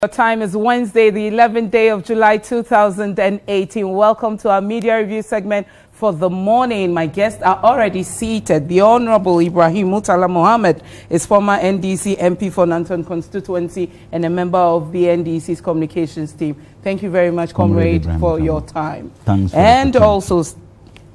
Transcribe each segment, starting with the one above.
The time is Wednesday, the 11th day of July 2018. Welcome to our media review segment for the morning. My guests are already seated. The Honorable Ibrahim Murtala Mohammed is former NDC MP for Nanton constituency and a member of the NDC's communications team. Thank you very much, Comrade, for your time. Thanks for and also,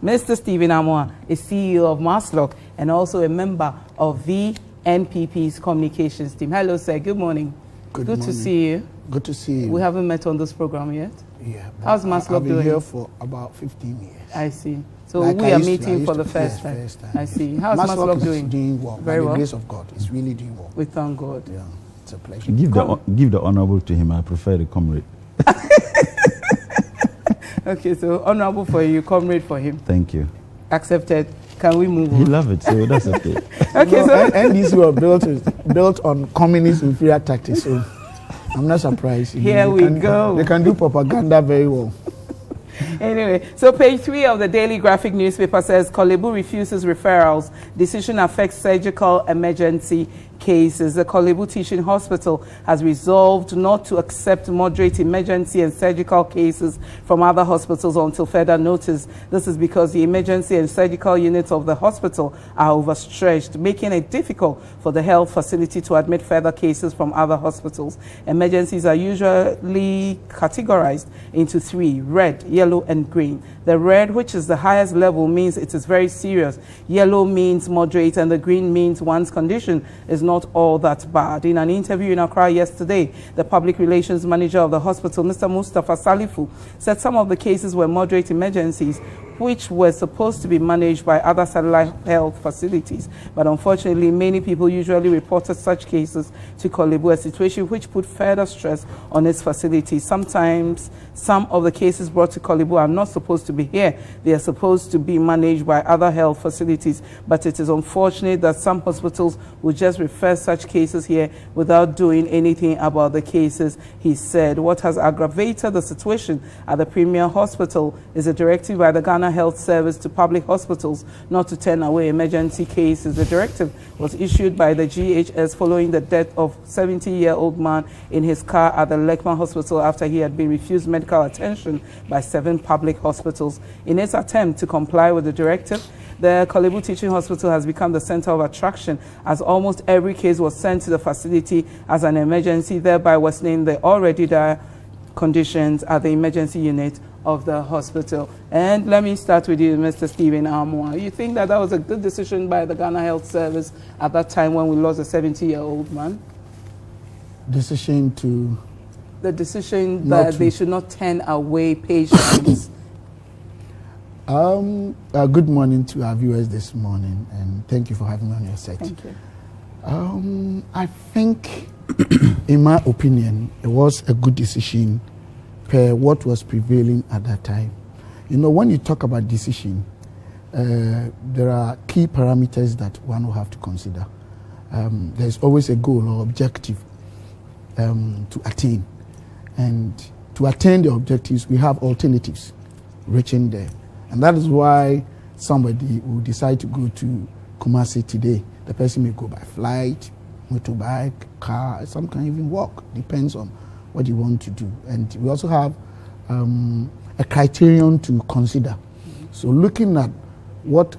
Mr. Stephen Amoah is CEO of Maslock and also a member of the NPP's communications team. Hello, sir. Good morning. Good to see you. Good to see you. We haven't met on this program yet. Yeah. How's Maslock doing? I've been here for about 15 years. I see. So like we are meeting for the first time. I see. How's Maslock doing? Doing well. Very well. By the grace of God, it's really doing well. We thank God. Yeah, it's a pleasure. Give the honorable to him. I prefer the comrade. Okay, so honorable for you, comrade for him. Thank you. Accepted. Can we move on? He loves it, so that's okay. Okay, so NDC were built on communist inferior tactics. So I'm not surprised. Here we go. They can do propaganda very well. Anyway, so page 3 of the Daily Graphic newspaper says Kolebu refuses referrals. Decision affects surgical emergency cases. The Kolebu Teaching Hospital has resolved not to accept moderate emergency and surgical cases from other hospitals until further notice. This is because the emergency and surgical units of the hospital are overstretched, making it difficult for the health facility to admit further cases from other hospitals. Emergencies are usually categorized into 3: red, yellow, and green. The red, which is the highest level, means it is very serious. Yellow means moderate, and the green means one's condition is not all that bad. In an interview in Accra yesterday, the public relations manager of the hospital, Mr. Mustafa Salifu, said some of the cases were moderate emergencies, which were supposed to be managed by other satellite health facilities. But unfortunately, many people usually reported such cases to Kolebu, a situation which put further stress on its facilities. Sometimes, some of the cases brought to Kolebu are not supposed to be here. They are supposed to be managed by other health facilities. But it is unfortunate that some hospitals will just refer such cases here without doing anything about the cases, he said. What has aggravated the situation at the Premier Hospital is a directive by the Ghana Health Service to public hospitals not to turn away emergency cases. The directive was issued by the GHS following the death of a 70-year-old man in his car at the Lekman Hospital after he had been refused medical attention by 7 public hospitals. In its attempt to comply with the directive, the Kolebu Teaching Hospital has become the center of attraction, as almost every case was sent to the facility as an emergency, thereby worsening the already dire conditions at the emergency unit of the hospital. And let me start with you, Mr. Stephen Amoah. You think that was a good decision by the Ghana Health Service at that time when we lost a 70-year-old man? Decision to... The decision that they should not turn away patients. Good morning to our viewers this morning, and thank you for having me on your set. Thank you. I think, in my opinion, it was a good decision per what was prevailing at that time. You know, when you talk about decision, there are key parameters that one will have to consider. There's always a goal or objective to attain. And to attain the objectives, we have alternatives reaching there. And that is why somebody will decide to go to Kumasi today. The person may go by flight, motorbike, car, some can even walk. Depends on what you want to do. And we also have a criterion to consider. So looking at what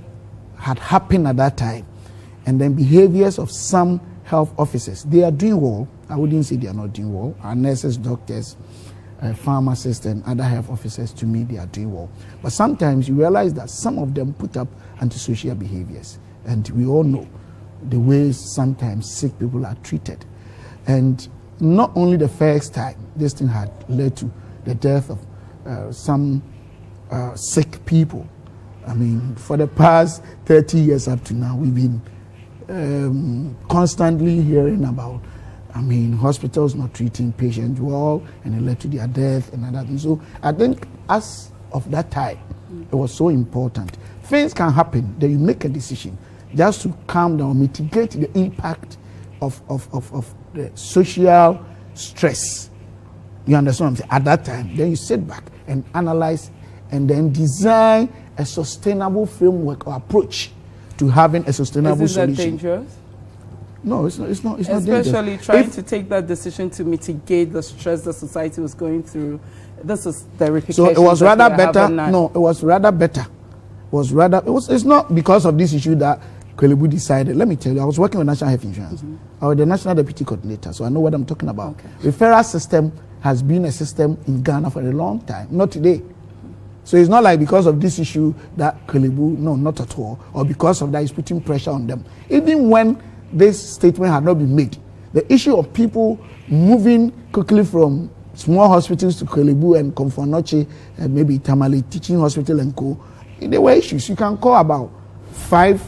had happened at that time and then behaviors of some health officers, they are doing well. I wouldn't say they are not doing well. Our nurses, doctors, pharmacists and other health officers, to me, they are doing well. But sometimes you realize that some of them put up antisocial behaviors. And we all know the ways sometimes sick people are treated. And not only the first time, this thing had led to the death of some sick people. I mean, for the past 30 years up to now, we've been constantly hearing about hospitals not treating patients well, and it led to their death and other things. So I think as of that time, it was so important. Things can happen, then you make a decision just to calm down, mitigate the impact of the social stress. You understand what I'm saying? At that time, then you sit back and analyze and then design a sustainable framework or approach to having a sustainable solution. Isn't that dangerous? No, it's not. It's not Especially dangerous. trying to take that decision to mitigate the stress the society was going through. This is the repercussions. So it was that rather we're better. having now. No, it was rather better. It's not because of this issue that Kolebu decided. Let me tell you, I was working with National Health Insurance. I was the National Deputy Coordinator, so I know what I'm talking about. Okay. Referral system has been a system in Ghana for a long time, not today. So it's not like because of this issue that Kolebu, no, not at all, or because of that is putting pressure on them. Even when this statement had not been made, the issue of people moving quickly from small hospitals to Kolebu and Komfonoche and maybe Tamale Teaching Hospital and Co., there were issues. You can call about 5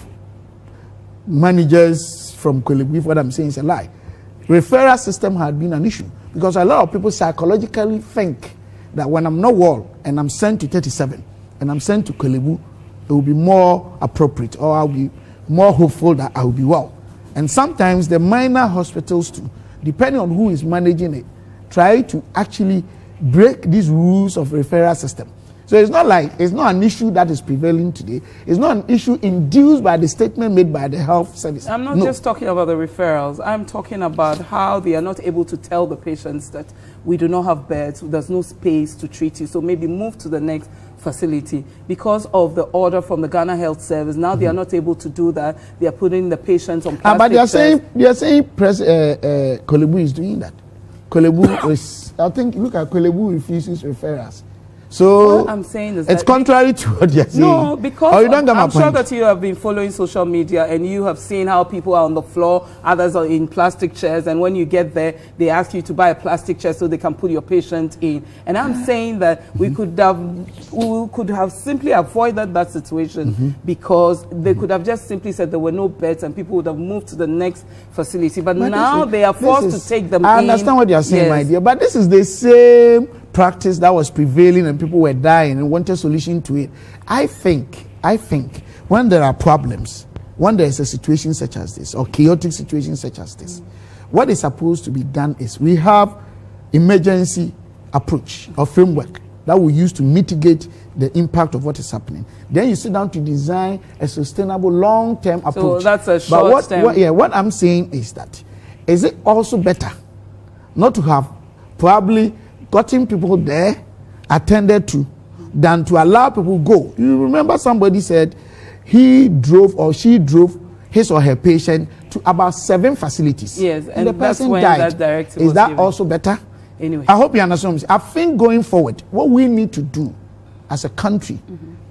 managers from Kolebu if what I'm saying is a lie. Referral system had been an issue because a lot of people psychologically think that when I'm not well and I'm sent to 37 and I'm sent to Kolebu, it will be more appropriate, or I'll be more hopeful that I will be well. And sometimes the minor hospitals too, depending on who is managing it, try to actually break these rules of referral system. So it's not an issue that is prevailing today. It's not an issue induced by the statement made by the health service. I'm not just talking about the referrals. I'm talking about how they are not able to tell the patients that we do not have beds, there's no space to treat you, so maybe move to the next facility. Because of the order from the Ghana Health Service, now they are not able to do that. They are putting the patients on plastic but they are saying chairs. Kolebu is doing that. Kolebu is, I think, look at Kolebu refuses referrals. So what I'm saying is it's that contrary to what you're saying. No, because you don't get my I'm sure point. that you have been following social media and you have seen how people are on the floor, others are in plastic chairs, and when you get there, they ask you to buy a plastic chair so they can put your patient in. And I'm saying that we could have simply avoided that situation because they could have just simply said there were no beds and people would have moved to the next facility. But now they are forced to take them in. I understand what you're saying, Yes. my dear, but this is the same practice that was prevailing and people were dying and wanted a solution to it. I think when there are problems, when there is a situation such as this or chaotic situation such as this, what is supposed to be done is we have emergency approach or framework that we use to mitigate the impact of what is happening. Then you sit down to design a sustainable long-term approach. So that's a short-term. What I'm saying is that, is it also better not to have probably gotten people there attended to than to allow people go? You remember somebody said he drove or she drove his or her patient to about 7 facilities. Yes, and the that's person when died. that directive Is was that given. also better? Anyway. I hope you understand. I think going forward, what we need to do as a country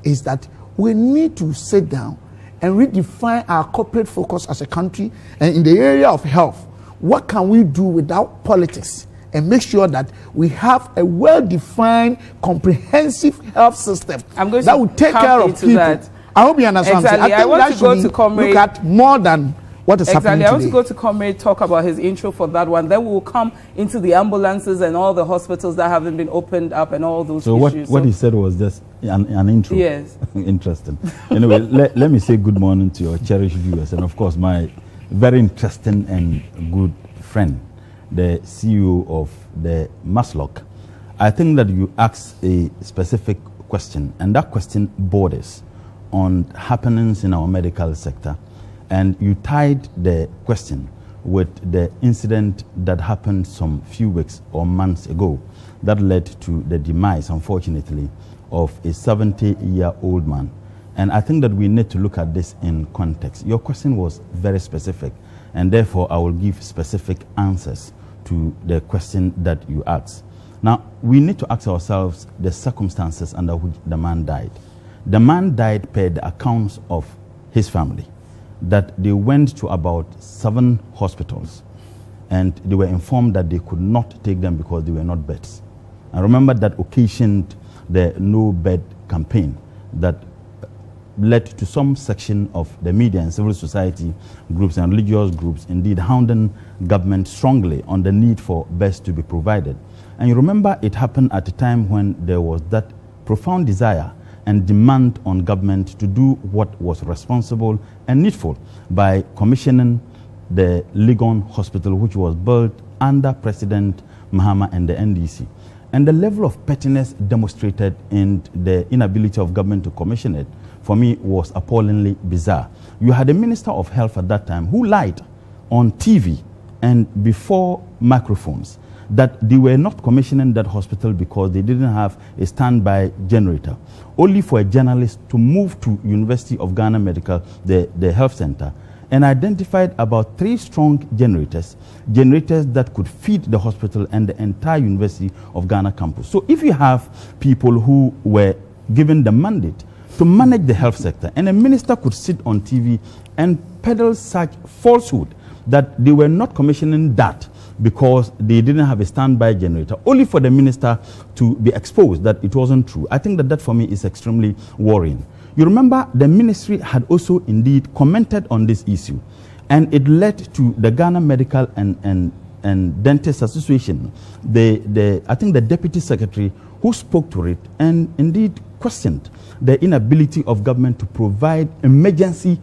is that we need to sit down and redefine our corporate focus as a country. And in the area of health, what can we do without politics? And make sure that we have a well-defined, comprehensive health system that will take care of people. That. I hope you understand. Exactly. I think want that to go to Comrade. Look at more than what is happening today. I want to go to Comrade, talk about his intro for that one. Then we will come into the ambulances and all the hospitals that haven't been opened up and all those issues. So what he said was just an intro. Yes. Interesting. Anyway, let me say good morning to your cherished viewers and of course my very interesting and good friend, the CEO of the Maslock. I think that you asked a specific question, and that question borders on happenings in our medical sector. And you tied the question with the incident that happened some few weeks or months ago that led to the demise, unfortunately, of a 70-year-old man. And I think that we need to look at this in context. Your question was very specific, and therefore I will give specific answers to the question that you asked. Now, we need to ask ourselves the circumstances under which the man died. The man died per the accounts of his family, that they went to about 7 hospitals and they were informed that they could not take them because they were not beds. And remember that occasioned the no bed campaign that led to some section of the media and civil society groups and religious groups indeed hounding government strongly on the need for beds to be provided. And you remember it happened at a time when there was that profound desire and demand on government to do what was responsible and needful by commissioning the Legon Hospital, which was built under President Mahama and the NDC. And the level of pettiness demonstrated in the inability of government to commission it, for me, was appallingly bizarre. You had a Minister of Health at that time who lied on TV and before microphones that they were not commissioning that hospital because they didn't have a standby generator, only for a journalist to move to University of Ghana Medical, the health center, and identified about 3 strong generators that could feed the hospital and the entire University of Ghana campus. So if you have people who were given the mandate to manage the health sector, and a minister could sit on TV and peddle such falsehood that they were not commissioning that because they didn't have a standby generator, only for the minister to be exposed that it wasn't true, I think that for me is extremely worrying. You remember the ministry had also indeed commented on this issue, and it led to the Ghana Medical and Dentists Association, I think the deputy secretary who spoke to it and indeed questioned the inability of government to provide emergency,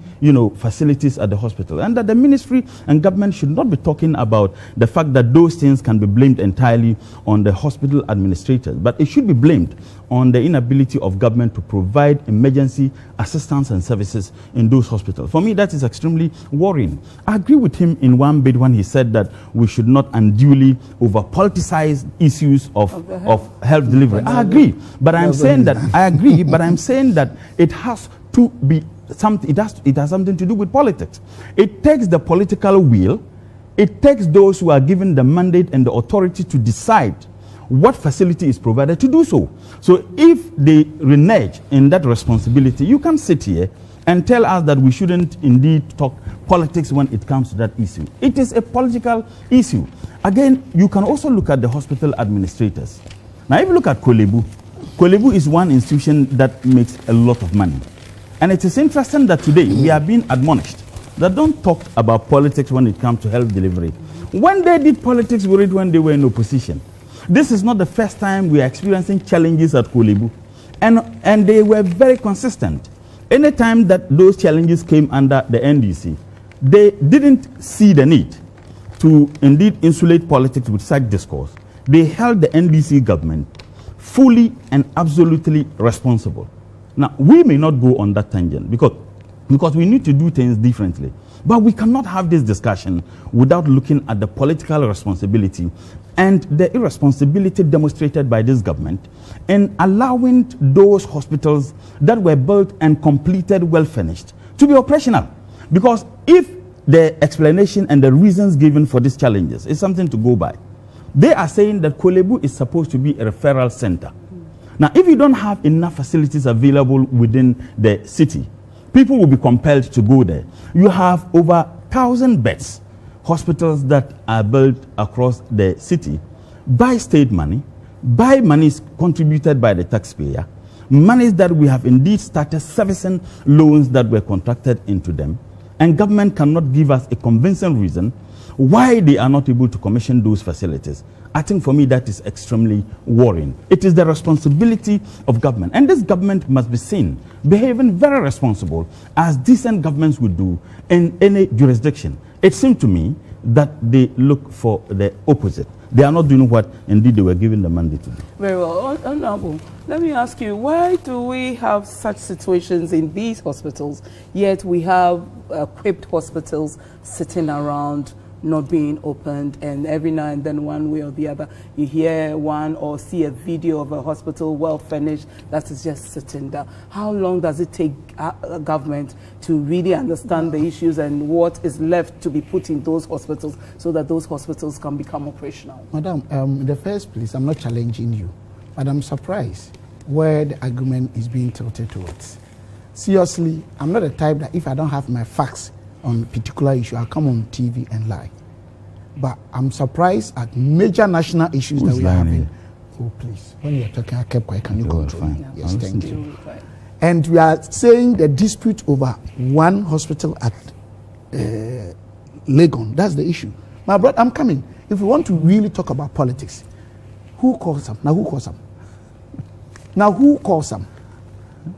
facilities at the hospital, and that the ministry and government should not be talking about the fact that those things can be blamed entirely on the hospital administrators, but it should be blamed on the inability of government to provide emergency assistance and services in those hospitals. For me, that is extremely worrying. I agree with him in one bit when he said that we should not unduly over-politicize issues of health delivery. I agree, but I'm saying that it has to be something. It has something to do with politics. It takes the political will. It takes those who are given the mandate and the authority to decide what facility is provided to do so. So if they renege in that responsibility, you can sit here and tell us that we shouldn't indeed talk politics when it comes to that issue. It is a political issue. Again, you can also look at the hospital administrators. Now, if you look at Kolebu is one institution that makes a lot of money. And it is interesting that today we are being admonished that don't talk about politics when it comes to health delivery. When they did politics with it when they were in opposition. This is not the first time we are experiencing challenges at Kolebu. And they were very consistent. Anytime that those challenges came under the NDC, they didn't see the need to indeed insulate politics with such discourse. They held the NDC government fully and absolutely responsible. Now, we may not go on that tangent because we need to do things differently. But we cannot have this discussion without looking at the political responsibility and the irresponsibility demonstrated by this government in allowing those hospitals that were built and completed well finished to be operational. Because if the explanation and the reasons given for these challenges is something to go by, they are saying that Kolebu is supposed to be a referral center. Now, if you don't have enough facilities available within the city, people will be compelled to go there. You have over 1,000 beds, hospitals that are built across the city by state money, by monies contributed by the taxpayer, monies that we have indeed started servicing loans that were contracted into them, and government cannot give us a convincing reason why they are not able to commission those facilities. I think for me that is extremely worrying. It is the responsibility of government, and this government must be seen behaving very responsible as decent governments would do in any jurisdiction. It seemed to me that they look for the opposite. They are not doing what indeed they were given the mandate to do. Very well. Honorable, let me ask you, why do we have such situations in these hospitals, yet we have equipped hospitals sitting around not being opened, and every now and then one way or the other you hear one or see a video of a hospital well finished that is just sitting there? How long does it take a government to really understand the issues and what is left to be put in those hospitals so that those hospitals can become operational? Madam, in the first place, I'm not challenging you, but I'm surprised where the argument is being tilted towards. Seriously, I'm not the type that if I don't have my facts on a particular issue, I'll come on TV and lie. But I'm surprised at major national issues that we are having. Oh, please. When you're talking, I kept quiet. Can you control me? Yes, thank you. And we are saying the dispute over one hospital at Legon. That's the issue. My brother, I'm coming. If we want to really talk about politics, who calls them? Now, who calls them? Now, who calls them?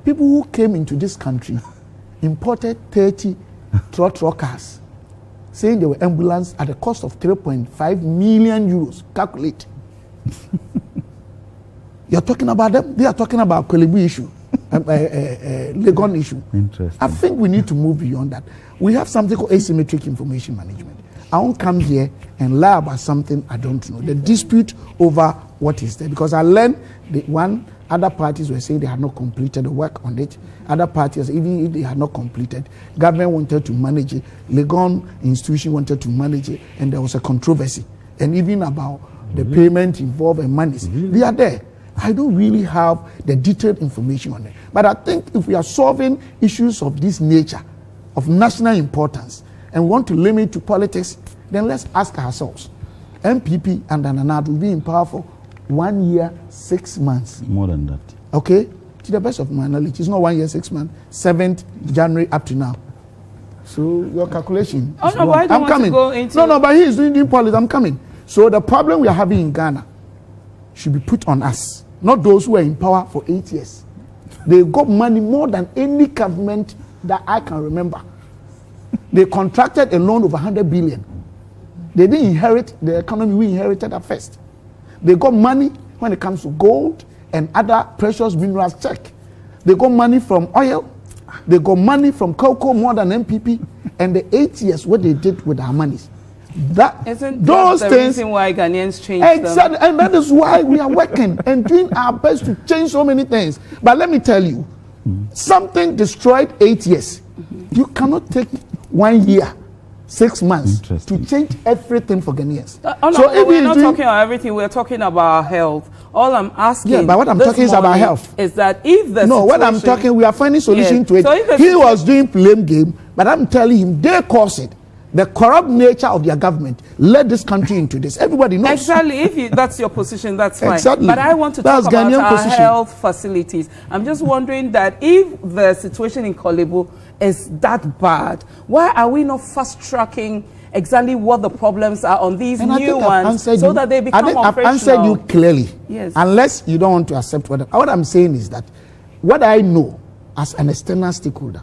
People who came into this country imported 30 trot cars, saying they were ambulance at a cost of 3.5 million euros. Calculate. You're talking about them? They are talking about Kolebu issue, Legon issue. Interesting. I think we need to move beyond that. We have something called asymmetric information management. I won't come here and lie about something I don't know. The dispute over what is there, because I learned other parties were saying they had not completed the work on it. Other parties, even if they had not completed, government wanted to manage it, Legon institution wanted to manage it, and there was a controversy. And even about the payment involved and monies, they are there. I don't really have the detailed information on it. But I think if we are solving issues of this nature, of national importance, and want to limit to politics, then let's ask ourselves. MPP and Nana will be in power for 1 year, 6 months. More than that. Okay? To the best of my knowledge, it's not 1 year, 6 months. 7th January up to now. So your calculation. Oh no, why do you want to go into? No, but he is doing politics. I'm coming. So the problem we are having in Ghana should be put on us, not those who are in power for 8 years. They got money more than any government that I can remember. They contracted a loan of 100 billion. They didn't inherit the economy we inherited at first. They got money when it comes to gold and other precious minerals. Check. They got money from oil. They got money from cocoa more than MPP. And the 8 years, what they did with our monies. Isn't that the reason why Ghanaians changed exactly, and that is why we are working and doing our best to change so many things. But let me tell you, something destroyed 8 years. You cannot take 1 year, 6 months to change everything for Ghanaians. We're not talking about everything. We're talking about our health. All I'm asking, yeah, but what I'm talking is about health. Is that if the what I'm talking, we are finding solution to it. So he was doing blame game, but I'm telling him they caused it. The corrupt nature of their government led this country into this. Everybody knows. Exactly. If that's your position, that's fine. Exactly. But I want to talk about our health facilities. I'm just wondering that if the situation in Korle Bu is that bad, why are we not fast-tracking exactly what the problems are on these new ones so that they become operational? I've answered you clearly. Yes. Unless you don't want to accept what I'm saying is that what I know as an external stakeholder,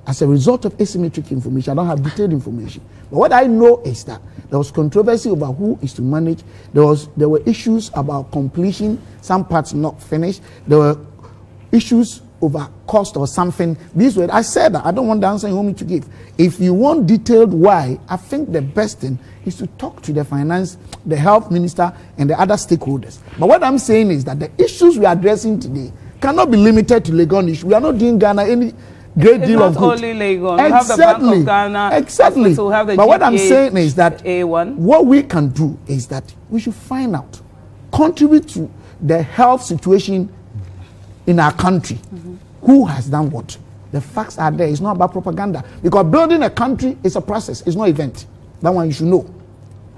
as a result of asymmetric information, I don't have detailed information. But what I know is that there was controversy over who is to manage. There were issues about completion, some parts not finished. There were issues over cost or something. I said that I don't want the answer you want me to give. If you want detailed why, I think the best thing is to talk to the health minister and the other stakeholders. But what I'm saying is that the issues we are addressing today cannot be limited to Legon issue. We are not doing Ghana any great deal of good. It's not only Legon. You have the Bank of Ghana. Exactly. Have the but what I'm saying is that A1. What we can do is that we should find out, contribute to the health situation in our country. Who has done what? The facts are there. It's not about propaganda. Because building a country is a process. It's not an event. That one you should know.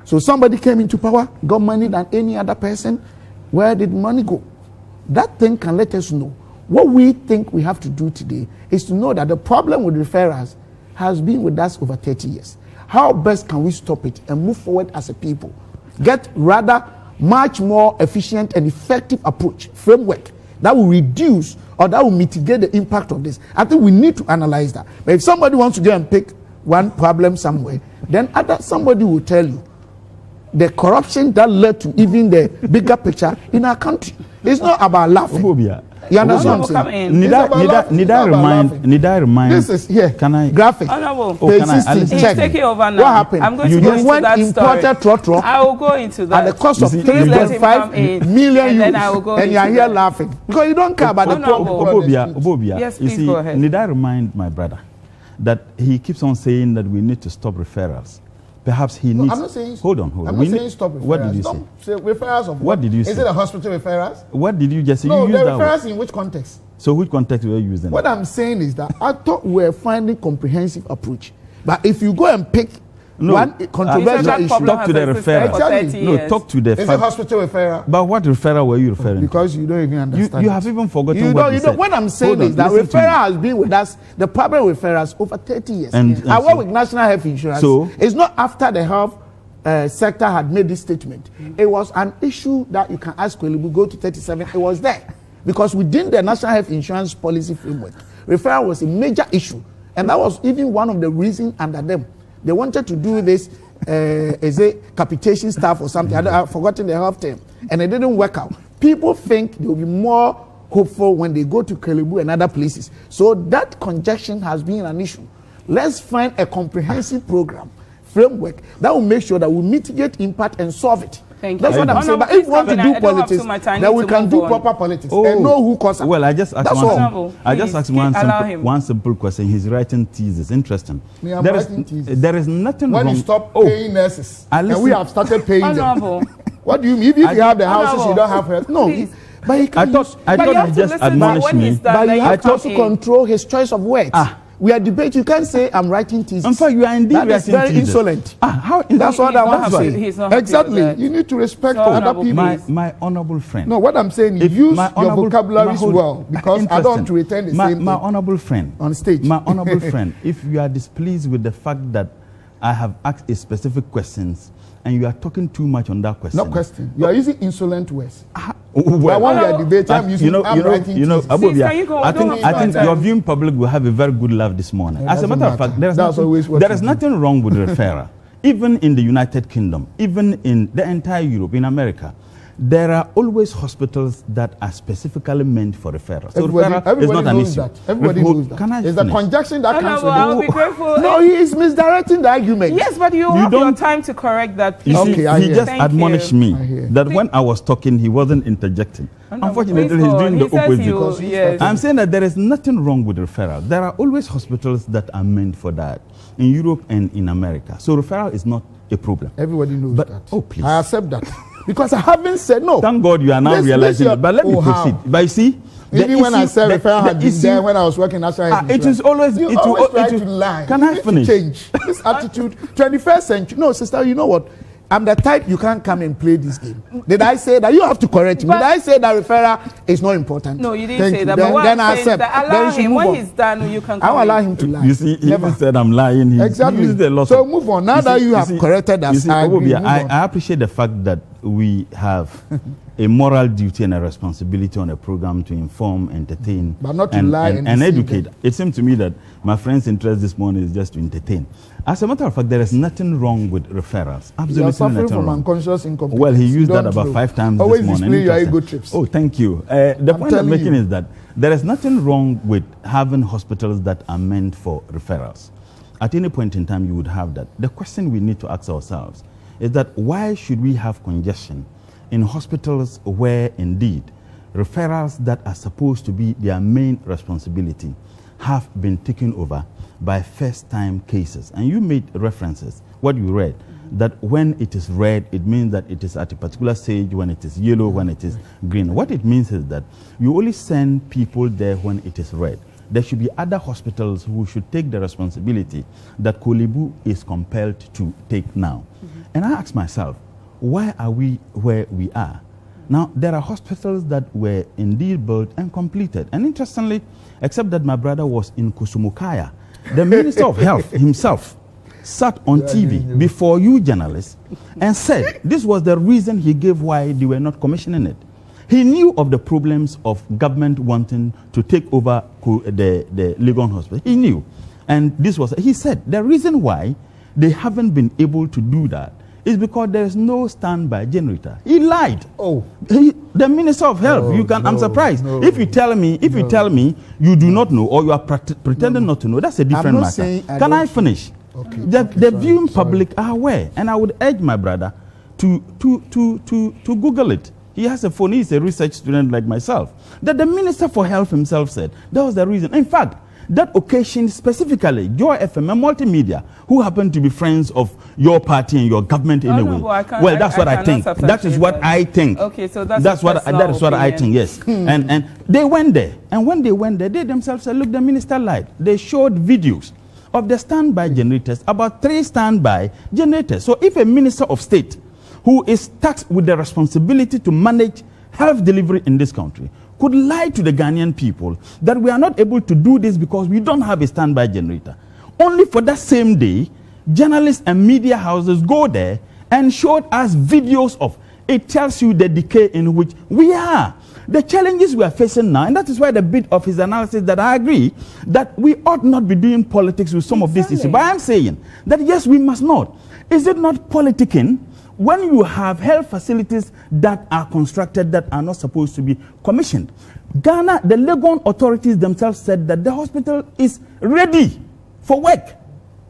So somebody came into power, got money than any other person. Where did money go? That thing can let us know. What we think we have to do today is to know that the problem with referrals has been with us over 30 years. How best can we stop it and move forward as a people? Get rather much more efficient and effective approach, framework, that will reduce or that will mitigate the impact of this. I think we need to analyze that. But if somebody wants to go and pick one problem somewhere, then somebody will tell you the corruption that led to even the bigger picture in our country. It's not about laughing. You understand what I'm saying? Need I remind? This is here. Can I? Graphic. Page 16. Check. Take it over now. What happened? I'm going to go into that story. I will go into that. At the cost of 3.5 million euros. And I will go and you are here laughing. Because you don't care about the problem. Yes, please go ahead. Need I remind my brother that he keeps on saying that we need to stop referrals? Perhaps he needs. I'm not saying. Hold on. I'm not saying stop referrals. What did you say? Referrals of what did you say? Is it a hospital referrals? What did you just say? No, you the used referrals that in which context? So which context were you using? What I'm saying is that I thought we were finding comprehensive approach. But if you go and pick one controversial issue, talk to the referral. No, talk to the. Is it hospital referral? But what referral were you referring to? Because you don't even understand. You have even forgotten what you said. What I'm saying is that referral has been with us, the public referrals, over 30 years. And I work with National Health Insurance. So it's not after the health sector had made this statement. It was an issue that you can ask Korle Bu, go to 37. It was there. Because within the National Health Insurance policy framework, referral was a major issue. And that was even one of the reasons under them. They wanted to do this as a capitation staff or something. I've forgotten the health term. And it didn't work out. People think they will be more hopeful when they go to Korle Bu and other places. So that conjunction has been an issue. Let's find a comprehensive program, framework that will make sure that we mitigate impact and solve it. Thank That's you. what I'm saying. But if we want to do politics, then we can do proper politics and know who caused it. Well, I just asked one simple question. He's writing thesis. Interesting. There is nothing when wrong. When you stop paying nurses, and we have started paying them. What do you mean? If you have the houses, you don't have health. No. But he can I thought he just admonished me. But you have to also control his choice of words. We are debating. You can't say I'm writing thesis. In fact, you are indeed that is very insolent. That's what I want to say. Exactly. You need to respect other people. My honourable friend. No, what I'm saying is use your vocabularies well, because I don't want to return the same thing. My honourable friend. On stage. My honourable friend, if you are displeased with the fact that I have asked a specific questions and you are talking too much on that question. No question. You are using insolent words. Well, when we are debating, I'm using Amoah, I think your viewing public will have a very good laugh this morning. As a matter of fact, there is nothing wrong with referral. Even in the United Kingdom, even in the entire Europe, in America, there are always hospitals that are specifically meant for referral. So referral is not an issue. Everybody knows that. It's the conjunction that comes with I'll be grateful. No, he is misdirecting the argument. Yes, but you have your time to correct that. He just admonished me that when I was talking, he wasn't interjecting. Unfortunately, he's doing the opposite. Yes. I'm saying that there is nothing wrong with referral. There are always hospitals that are meant for that in Europe and in America. So referral is not a problem. Everybody knows that. Oh, please. I accept that. Because I haven't said no. Thank God you are now realizing it. But let me proceed. But you see, even when I said referral had been there when I was working outside. It is always... You always try to lie. Can I finish? Change this attitude. 21st century. No, sister, you know what? I'm the type you can't come and play this game. Did I say that? You have to correct me. Did I say that referral is not important? No, you didn't say that. But then I accept. Allow him. When he's done, you can come. I will allow him to lie. You see, he even said I'm lying. Exactly. So move on. Now that you have corrected us, I appreciate the fact that we have a moral duty and a responsibility on a program to inform, entertain, but not to lie and educate. It seems to me that my friend's interest this morning is just to entertain. As a matter of fact, there is nothing wrong with referrals. Absolutely nothing from wrong. Unconscious incompetence. Well, he used that about 5 times Always this morning. Always display your ego trips. Oh, thank you. The point I'm making is that there is nothing wrong with having hospitals that are meant for referrals. At any point in time, you would have that. The question we need to ask ourselves is that why should we have congestion in hospitals where indeed referrals that are supposed to be their main responsibility have been taken over by first-time cases? And you made references, what you read, that when it is red, it means that it is at a particular stage, when it is yellow, when it is green. What it means is that you only send people there when it is red. There should be other hospitals who should take the responsibility that Kolebu is compelled to take now. And I ask myself, why are we where we are? Now, there are hospitals that were indeed built and completed. And interestingly, except that my brother was in Kusumukaya, the Minister of Health himself sat on TV before you journalists and said this was the reason he gave why they were not commissioning it. He knew of the problems of government wanting to take over the Legon Hospital. He knew. And this was, he said, the reason why they haven't been able to do that is because there is no standby generator. He lied. Oh. The Minister of Health, I'm surprised. If you tell me you do not know or you are pretending not to know, that's a different matter. Can I finish? Okay. The viewing public are aware, and I would urge my brother to Google it. He has a phone, he's a research student like myself. That the Minister for Health himself said that was the reason. In fact, that occasion specifically, Joy FM and Multimedia, who happen to be friends of your party and your government anyway. Well, that's what I think. That is what I think. Okay, so that is what I think, yes. And they went there. And when they went there, they themselves said, look, the minister lied. They showed videos of the standby generators, about 3 standby generators. So if a minister of state who is tasked with the responsibility to manage health delivery in this country could lie to the Ghanaian people that we are not able to do this because we don't have a standby generator, only for that same day, journalists and media houses go there and showed us videos of, it tells you the decay in which we are. The challenges we are facing now, and that is why the bit of his analysis that I agree that we ought not be doing politics with some of these issues. But I am saying that yes, we must not. Is it not politicking when you have health facilities that are constructed that are not supposed to be commissioned? Ghana, the Legon authorities themselves said that the hospital is ready for work.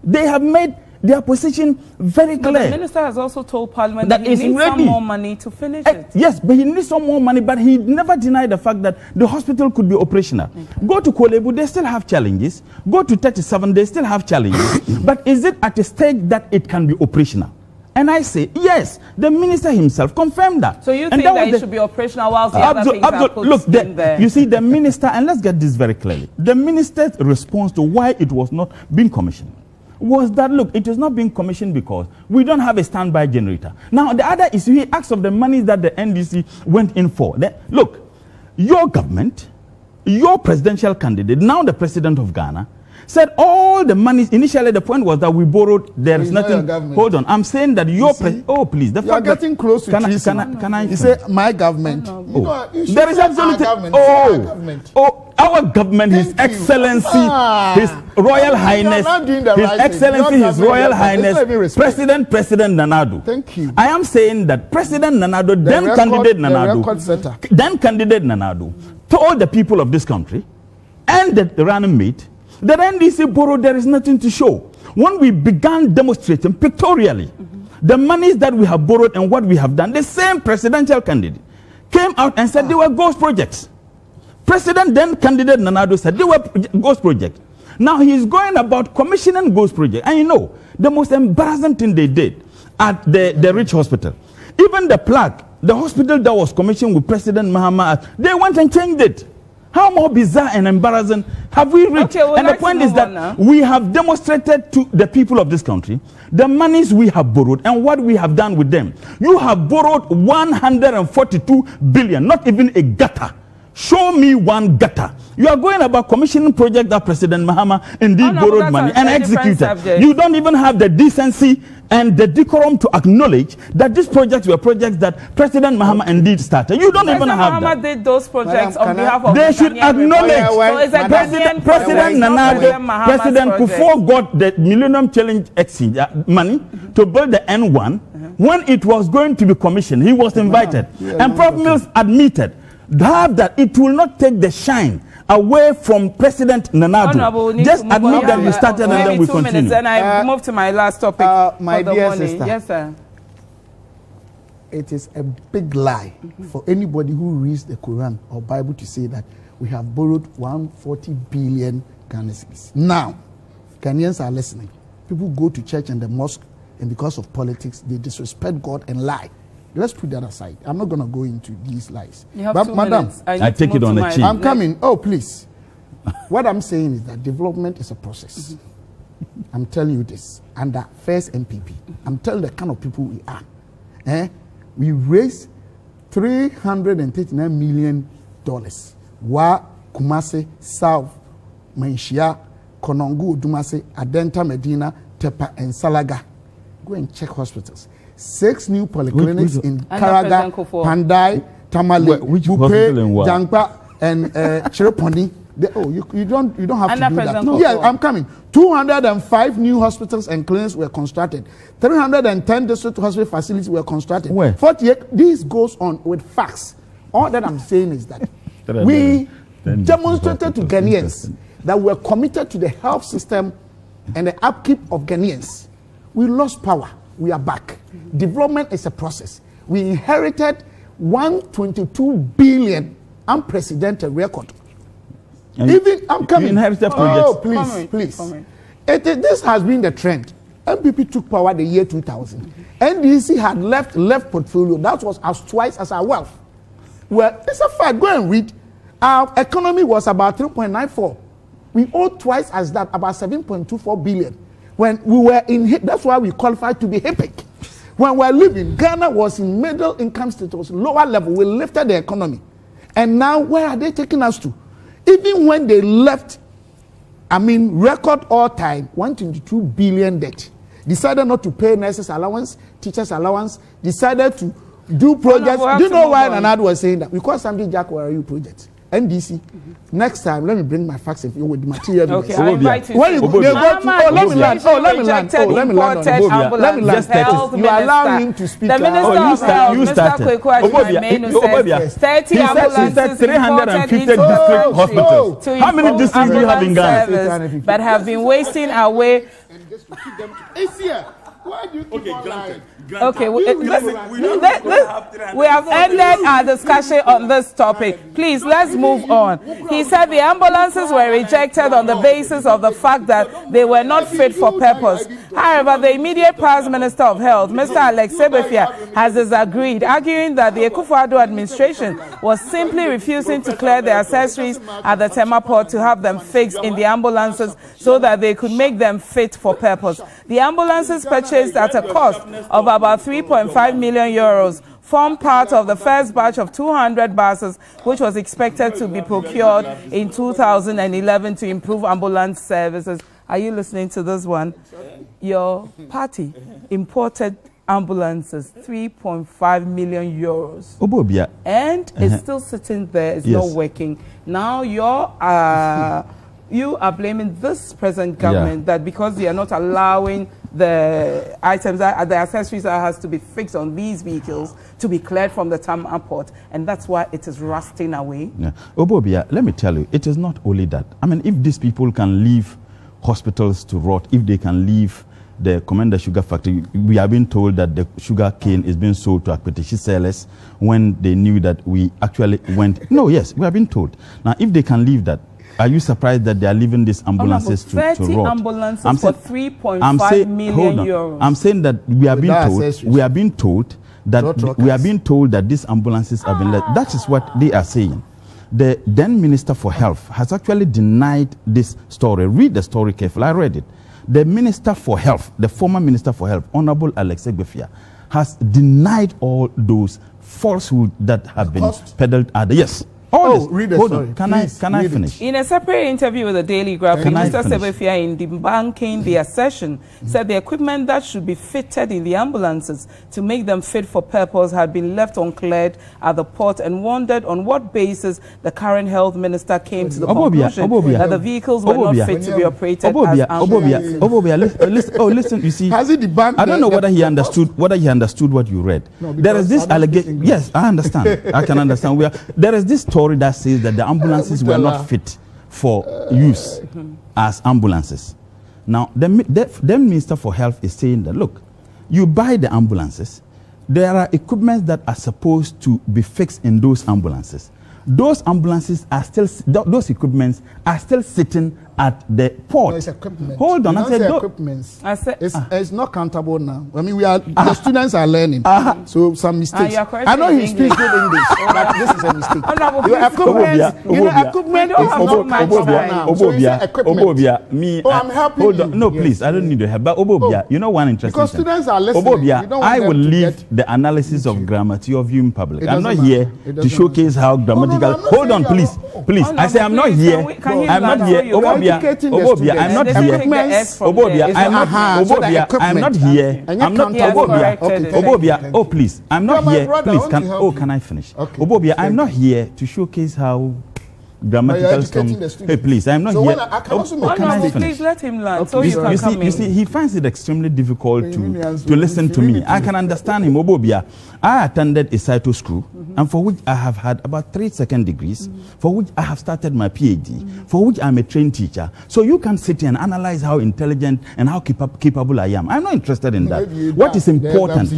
They have made their position very clear. But the minister has also told Parliament that he needs some more money to finish it. Yes, but he needs some more money, but he never denied the fact that the hospital could be operational. Okay. Go to Kolebu, they still have challenges. Go to 37, they still have challenges. But is it at a stage that it can be operational? And I say, yes, the minister himself confirmed that. So you think that it should be operational whilst the other things are put in there? You see, the minister, and let's get this very clearly, the minister's response to why it was not being commissioned was that, look, it is not being commissioned because we don't have a standby generator. Now, the other issue, he asked of the money that the NDC went in for. Look, your government, your presidential candidate, now the president of Ghana, said all the money, initially the point was that we borrowed, there is nothing. Hold on, I'm saying that your please. The you're getting close to treason. Can I you say my government. There is absolutely, our government, His Excellency, His Royal Highness, His Excellency, His Royal Highness, President Nanado. Thank you. I am saying that President Nanado, then candidate Nanado, told the people of this country and the running mate, the NDC borrowed, there is nothing to show. When we began demonstrating pictorially the monies that we have borrowed and what we have done, the same presidential candidate came out and said they were ghost projects. President then candidate Nanado said they were ghost projects. Now he is going about commissioning ghost projects. And you know, the most embarrassing thing they did at the Rich Hospital, even the plaque, the hospital that was commissioned with President Mohammed, they went and changed it. How more bizarre and embarrassing have we reached? Okay, and the point is that we have demonstrated to the people of this country the monies we have borrowed and what we have done with them. You have borrowed 142 billion, not even a gutter. Show me one gutter. You are going about commissioning project that President Mahama indeed borrowed money and executed. You don't even have the decency and the decorum to acknowledge that these projects were projects that President Mahama indeed started. You don't even have that. Mahama did those projects on behalf of they should acknowledge President Nanado, President Kufuor got the Millennium Challenge Exchange money to build the N1. When it was going to be commissioned, he was invited. And Prof. Mills admitted that it will not take the shine away from President Nanado. Just admit that you started and then we continue. Minutes, and I move to my last topic. My dear sister. Yes, sir. It is a big lie for anybody who reads the Quran or Bible to say that we have borrowed 140 billion Ghana cedis. Now, Ghanaians are listening. People go to church and the mosque, and because of politics, they disrespect God and lie. Let's put that aside. I'm not going to go into these lies. But madam, I take it on the chin. I'm coming. Oh, please. What I'm saying is that development is a process. I'm telling you this. Under first MPP, I'm telling the kind of people we are. We raised $339 million. Wa Kumasi, South, Manshia, Konongo, Dumasi, Adenta, Medina, Tepa, and Salaga. Go and check hospitals. 6 new polyclinics in Karaga, Pandai, Tamale, Bupe, Jangpa, and Chiraponi. You don't have to do that. No. Yeah, I'm coming. 205 new hospitals and clinics were constructed. 310 district hospital facilities were constructed. Where? 48. This goes on with facts. All that I'm saying is that we demonstrated to Ghanaians that we're committed to the health system and the upkeep of Ghanaians. We lost power. We are back. Development is a process. We inherited 122 billion unprecedented record. And even I'm coming. Inherited projects. Please. This has been the trend. MPP took power the year 2000. NDC had left portfolio that was as twice as our wealth. Well, it's a fact. Go and read. Our economy was about 3.94. We owed twice as that, about 7.24 billion. When we were in, that's why we qualified to be HIPIC. When we were living, Ghana was in middle income status, lower level. We lifted the economy. And now, where are they taking us to? Even when they left, record all time, 122 billion debt. Decided not to pay nurses allowance, teachers allowance, decided to do projects. Do you know why Nanado was saying that? We call something Jack, where are you projects? NDC. Next time, let me bring my facts with material. Okay, I invite you. When you go to, let me land. Let me land. You allow him to speak. The Minister of Health, Mr. Kwekwa, 30 ambulances 350 district hospitals. How many districts do you have in Ghana? But have been wasting away. Why do you keep on Okay, we have ended our discussion on this topic. Please, let's move on. He said the ambulances were rejected on the basis of the fact that they were not fit for purpose. However, the immediate past Minister of Health, Mr. Alex Sebefia, has disagreed, arguing that the Akufo-Addo administration was simply refusing to clear the accessories at the Tema port to have them fixed in the ambulances so that they could make them fit for purpose. The ambulances purchased at a cost of about 3.5 million euros form part of the first batch of 200 buses, which was expected to be procured in 2011 to improve ambulance services. Are you listening to this one? Your party imported ambulances, 3.5 million euros. Obobia. And it's still sitting there, it's not working. Now you are blaming this present government that because they are not allowing the items, the accessories that has to be fixed on these vehicles to be cleared from the Tema port, and that's why it is rusting away. Yeah. Obobia, let me tell you, it is not only that. I mean, if these people can leave hospitals to rot, if they can leave the Commander Sugar Factory, we have been told that the sugar cane is being sold to Akpetishi sellers when they knew that we actually went. No, yes, we have been told. Now, if they can leave that, are you surprised that they are leaving these ambulances to rot? 30 ambulances for 3.5 million euros. I'm saying that we are being told that these ambulances have been left. That is what they are saying. The then Minister for Health has actually denied this story. Read the story carefully. I read it. The Minister for Health, the former Minister for Health, Honorable Alex Sebefia, has denied all those falsehoods that have been peddled at the read the story. Can I finish? In a separate interview with the Daily Graphic, Mr. Sebefia, in debunking the assertion, said the equipment that should be fitted in the ambulances to make them fit for purpose had been left uncleared at the port, and wondered on what basis the current health minister came to the conclusion that the vehicles were not fit to be operated as ambulances. Listen, you see, has he debunked? I don't know whether he understood what you read. No, there is this allegation. Yes, I understand. I can understand. There is this story that says that the ambulances were not fit for use as ambulances. Now, the Minister for Health is saying that, look, you buy the ambulances, there are equipment that are supposed to be fixed in those ambulances. Those ambulances are still, those equipments are still sitting at the port. No, it's equipment. Hold on, it's not countable now. I mean, the students are learning, so some mistakes. I know he speaks good English, but this is a mistake. Equipment is not countable now. So I'm helping hold on. No, please, I don't need your help. But Obobia, you know one interesting because thing. Students are listening. Obobia, I will leave the analysis of grammar to your viewing public. I'm not here to showcase how grammatical. Hold on, please. I say I'm not here. I'm not here. Obobia, I'm not here. Obobia, I'm not here. I'm not Obobia. Oh, please, I'm not here. Please, can I finish? Obobia, I'm not here to showcase how grammatical terms. Hey, please, I'm not here. Please let him learn. So you see, he finds it extremely difficult to listen to me. I can understand him. Obobia, I attended a Saito school, and for which I have had about 3 second degrees, for which I have started my PhD, for which I'm a trained teacher. So you can sit here and analyze how intelligent and how capable I am. I'm not interested in that. What is important?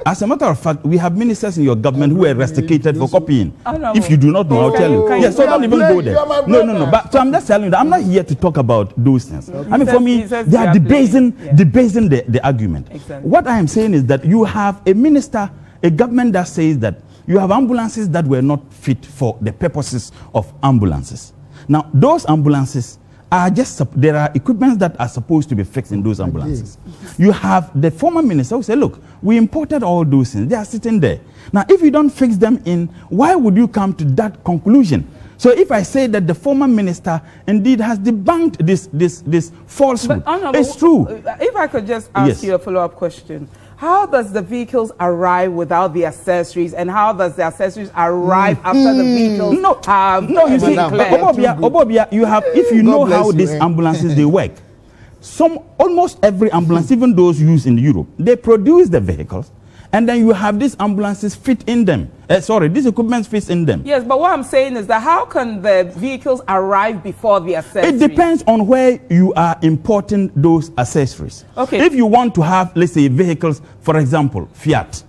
As a matter of fact, we have ministers in your government who were rusticated for copying. If you do not know, I'll tell you. Yes, so don't even go there. No. But so I'm just telling you that I'm not here to talk about those things. I mean, for me, they are debasing the argument. Exactly. What I am saying is that you have a minister, a government that says that you have ambulances that were not fit for the purposes of ambulances. Now, those ambulances are there are equipments that are supposed to be fixed in those ambulances. You have the former minister who said, look, we imported all those things. They are sitting there. Now, if you don't fix them in, why would you come to that conclusion? So if I say that the former minister indeed has debunked this falsehood, it's true. If I could just ask you a follow-up question. how does the vehicles arrive without the accessories, and how does the accessories arrive after the vehicles have you see, Obobia, you have, if you know how these ambulances they work, almost every ambulance, even those used in Europe, they produce the vehicles, and then you have these ambulances fit in them. These equipment fits in them. Yes, but what I'm saying is that how can the vehicles arrive before the accessories? It depends on where you are importing those accessories. Okay. If you want to have, let's say, vehicles, for example, Fiat,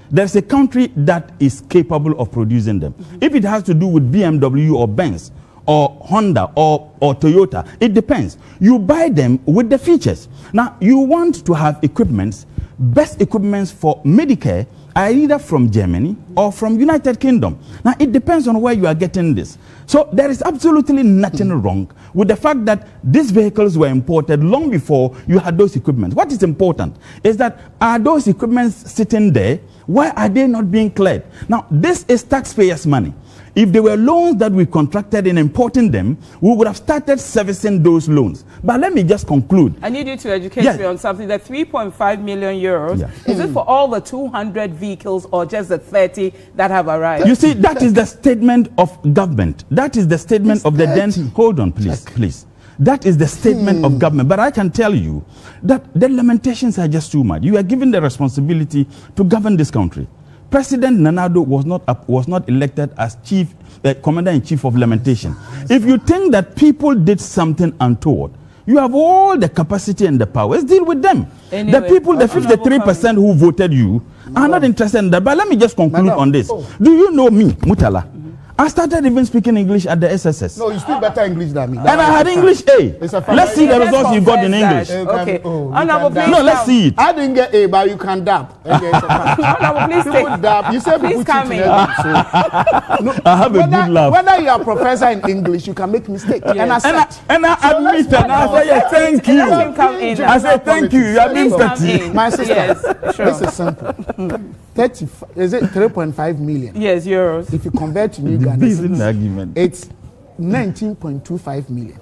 there's a country that is capable of producing them. If it has to do with BMW or Benz or Honda or Toyota, it depends. You buy them with the features. Now, you want to have equipments, best equipments for Medicare are either from Germany or from United Kingdom. Now, it depends on where you are getting this. So there is absolutely nothing wrong with the fact that these vehicles were imported long before you had those equipments. What is important is that are those equipments sitting there? Why are they not being cleared? Now, this is taxpayers' money. If there were loans that we contracted in importing them, we would have started servicing those loans. But let me just conclude. I need you to educate me on something. The 3.5 million euros, is it for all the 200 vehicles or just the 30 that have arrived? You see, that is the statement of government. That is the statement of the then... Hold on, please. That is the statement of government. But I can tell you that the lamentations are just too much. You are given the responsibility to govern this country. President Nanado was not elected as commander-in-chief of lamentation. If you think that people did something untoward, you have all the capacity and the power. Let's deal with them. Anyway, the people, the 53% who voted you, are not interested in that. But let me just conclude on this. Do you know me, Murtala? I started even speaking English at the SSS. No, you speak better English than me. And I had English A. Let's see the results you got in English. Okay. No, let's see it. I didn't get A, but you can dab. Please dab. You said please come in. I have a good laugh. Whether you are a professor in English, you can make mistakes. Yes. And I admit and I say thank you. I say thank you. You have been starting. My sister, this is simple. 35, is it 3.5 million? Yes, euros. If you compare to New Ghana, it's 19.25 million.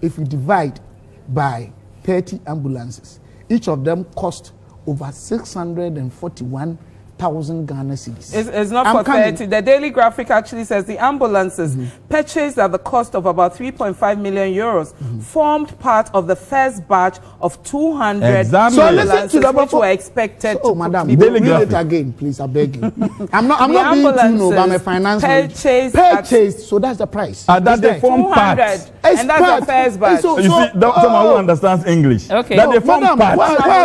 If you divide by 30 ambulances, each of them cost over 641,000 Ghana cedis. It's not for 30. The Daily Graphic actually says the ambulances purchased at the cost of about 3.5 million euros formed part of the first batch of 200 ambulances which were expected to madam, read it again, please, I beg you. I'm not being too no, but I'm a finance purchased, so that's the price. That's the form part. And that's the first batch. You see, someone who understands English. Okay. That's the form part.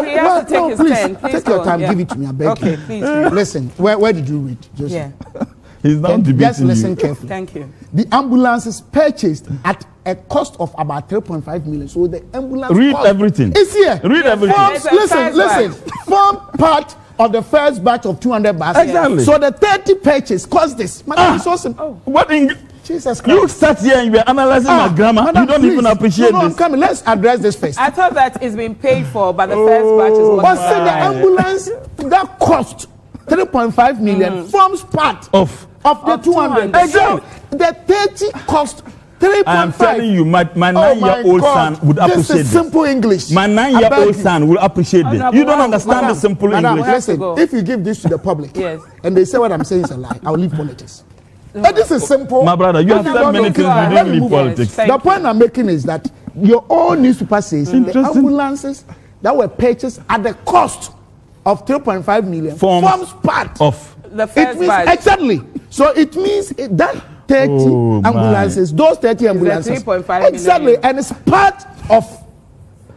He has to take his pen. Please take your time, give it to me, I beg you. Okay, please. Listen, where did you read? He's not debating just listen you. carefully. Thank you. The ambulances purchased at a cost of about 3.5 million. So the ambulance read everything. It's here. Read everything. Listen. Form part of the first batch of 200 buses. Exactly. So the 30 purchase cost this. Madam, it's awesome. What in Jesus Christ. You sat here and you were analyzing my grammar. Madam, you don't even appreciate this. I'm coming. Let's address this first. I thought that it's been paid for, but the first batch is what. But say the ambulance that cost 3.5 million forms part of the 200. Exactly. The 30 cost 3.5. I'm telling you, my 9-year-old son would appreciate this. This is simple English. My 9-year-old son will appreciate this. You don't understand the simple English. Listen, if you give this to the public and they say what I'm saying is a lie, I'll leave politics. And this is simple. My brother, you have said many things, you don't leave politics. The point I'm making is that your own newspaper says the ambulances that were purchased at the cost of 3.5 million forms part of the first batch. Exactly. So it means that 30 ambulances, those 30 ambulances, 3.5 exactly, million. and it's part of.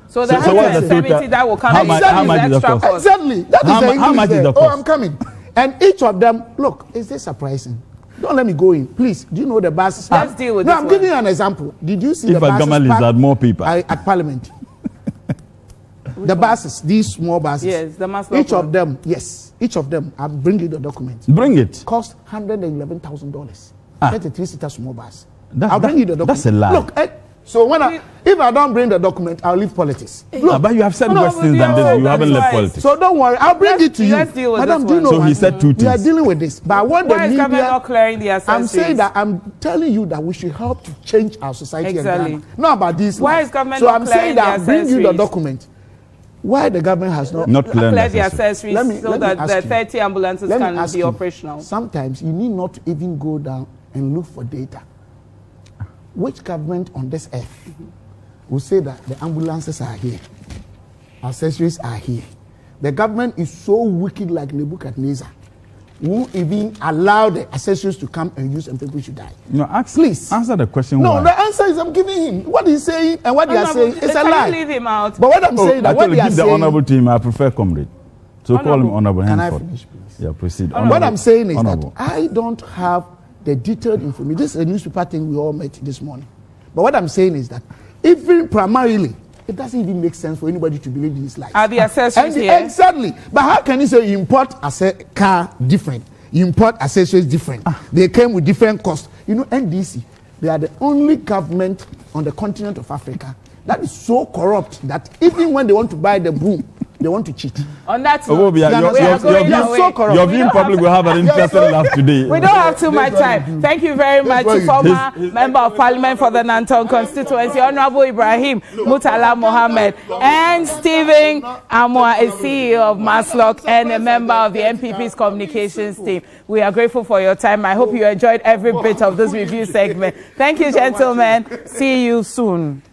So the 170 that will come how much is the cost? Exactly. That is how much is the cost? Oh, I'm coming. And each of them, look, is this surprising? Don't let me go in, please. Do you know the buses? Let's deal with this. I'm giving you an example. Did you see if the buses had more people at Parliament? The buses, these small buses. Yes, the mass. Each of them, each of them. I'm bringing the document. Bring it. Cost $111,000. 33-seater small bus. I'll bring you the document. That's a lie. Look, so if I don't bring the document, I'll leave politics. Look, but you have said worse things than this. You haven't left politics. So don't worry, I'll bring it to you. Let's deal with Madam, this one. do you know he said two things. We are dealing with this, but I want the media. Why is not clearing the accessories? I'm saying that I'm telling you that we should help to change our society. Exactly. Not about this. Why is government so not I'm saying that I'll bring you the document. why the government has not cleared the accessories so that the 30 ambulances can be operational. Sometimes you need not even go down and look for data. Which government on this earth will say that the ambulances are here, accessories are here? The government is so wicked like Nebuchadnezzar, won't even allow the accessories to come and use and people should die. No, please answer the question. No, why. the answer is I'm giving him. What he's saying and what they are saying is a lie. Leave him out. But what I'm saying that what they are give saying. The honourable team, I prefer comrade. So call him honourable. Can I finish, please? Yeah, proceed. What I'm saying is that I don't have the detailed information. This is a newspaper thing we all met this morning. But what I'm saying is that even primarily, it doesn't even make sense for anybody to believe in his life. Are the accessories here? Exactly. But how can you say you import a car different? You import accessories different. They came with different costs. You know, NDC, they are the only government on the continent of Africa that is so corrupt that even when they want to buy the broom, they want to cheat. On that note, your viewing public will have an interesting laugh today. We don't have too much time. Thank you very much to former Member of Parliament for the Nanton constituency, Honorable Ibrahim Murtala Mohammed, and Stephen Amoah, a CEO of Maslock and a member of the MPP's communications team. We are grateful for your time. I hope you enjoyed every bit of this review segment. Thank you, gentlemen. See you soon.